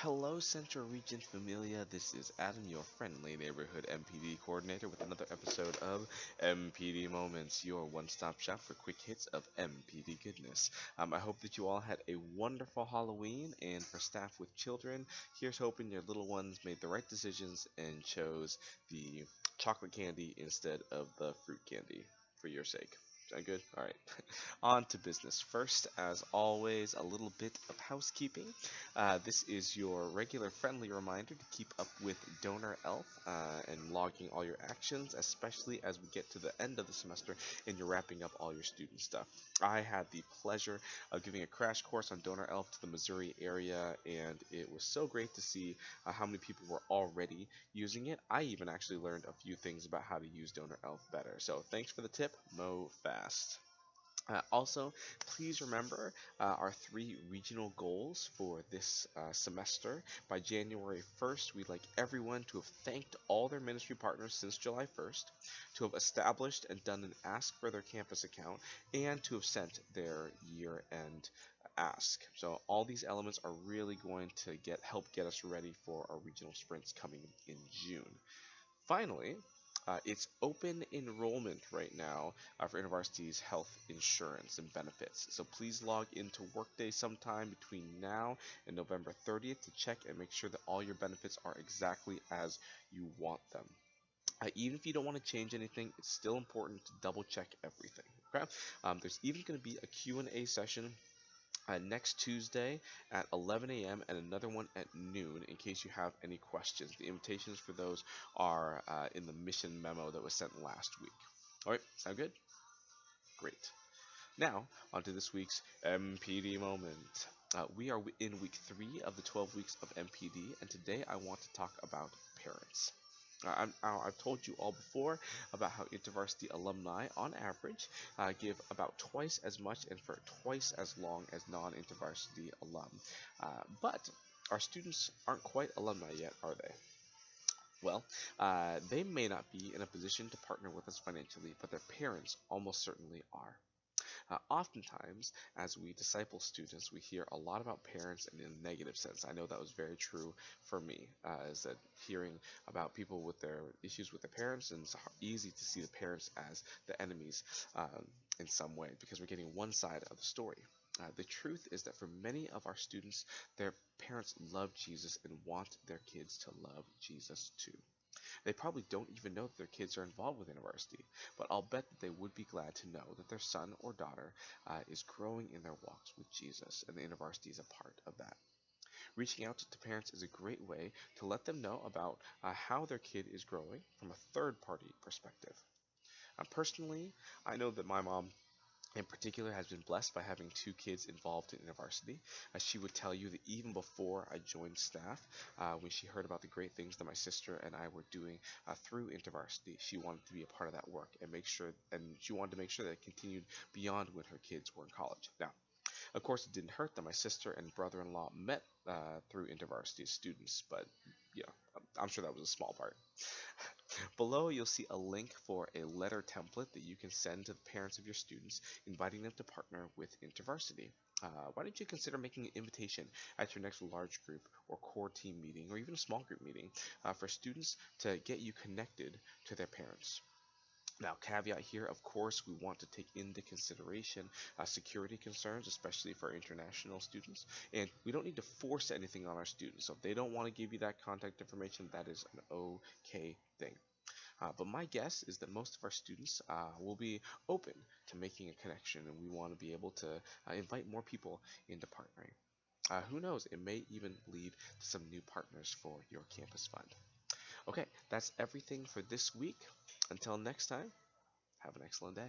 Hello, Central Region Familia. This is Adam, your friendly neighborhood MPD Coordinator, with another episode of MPD Moments, your one-stop shop for quick hits of MPD Goodness. I hope that you all had a wonderful Halloween, and for staff with children, here's hoping your little ones made the right decisions and chose the chocolate candy instead of the fruit candy for your sake. Sound good? All right. On to business. First, as always, a little bit of housekeeping. This is your regular friendly reminder to keep up with DonorElf and logging all your actions, especially as we get to the end of the semester and you're wrapping up all your student stuff. I had the pleasure of giving a crash course on DonorElf to the Missouri area, and it was so great to see how many people were already using it. I even actually learned a few things about how to use DonorElf better. So thanks for the tip, Mo Fast. Also, please remember our three regional goals for this semester. By January 1st, we'd like everyone to have thanked all their ministry partners since July 1st, to have established and done an ask for their campus account, and to have sent their year-end ask. So all these elements are really going to help get us ready for our regional sprints coming in June. Finally, it's open enrollment right now for InterVarsity's health insurance and benefits. So please log into Workday sometime between now and November 30th to check and make sure that all your benefits are exactly as you want them. Even if you don't want to change anything, it's still important to double check everything. Okay? There's even going to be a Q&A session next Tuesday at 11 a.m. and another one at noon in case you have any questions. The invitations for those are in the mission memo that was sent last week. All right, sound good? Great. Now, on to this week's MPD moment. We are in week 3 of the 12 weeks of MPD, and today I want to talk about parents. I've told you all before about how InterVarsity alumni, on average, give about twice as much and for twice as long as non-InterVarsity alum. But our students aren't quite alumni yet, are they? Well, they may not be in a position to partner with us financially, but their parents almost certainly are. Oftentimes, as we disciple students, we hear a lot about parents in a negative sense. I know that was very true for me, is that hearing about people with their issues with their parents, and it's easy to see the parents as the enemies in some way because we're getting one side of the story. The truth is that for many of our students, their parents love Jesus and want their kids to love Jesus too. They probably don't even know that their kids are involved with InterVarsity, but I'll bet that they would be glad to know that their son or daughter is growing in their walks with Jesus, and the InterVarsity is a part of that. Reaching out to parents is a great way to let them know about how their kid is growing from a third-party perspective. Personally, I know that my mom in particular has been blessed by having two kids involved in InterVarsity. She would tell you that even before I joined staff, when she heard about the great things that my sister and I were doing through InterVarsity, she wanted to be a part of that work and she wanted to make sure that it continued beyond when her kids were in college. Now, of course, it didn't hurt that my sister and brother-in-law met through InterVarsity students, but yeah, I'm sure that was a small part. Below, you'll see a link for a letter template that you can send to the parents of your students, inviting them to partner with InterVarsity. Why don't you consider making an invitation at your next large group or core team meeting or even a small group meeting for students to get you connected to their parents? Now, caveat here, of course, we want to take into consideration security concerns, especially for international students, and we don't need to force anything on our students. So if they don't want to give you that contact information, that is an okay thing. But my guess is that most of our students will be open to making a connection, and we want to be able to invite more people into partnering. Who knows, it may even lead to some new partners for your campus fund. Okay, that's everything for this week. Until next time, have an excellent day.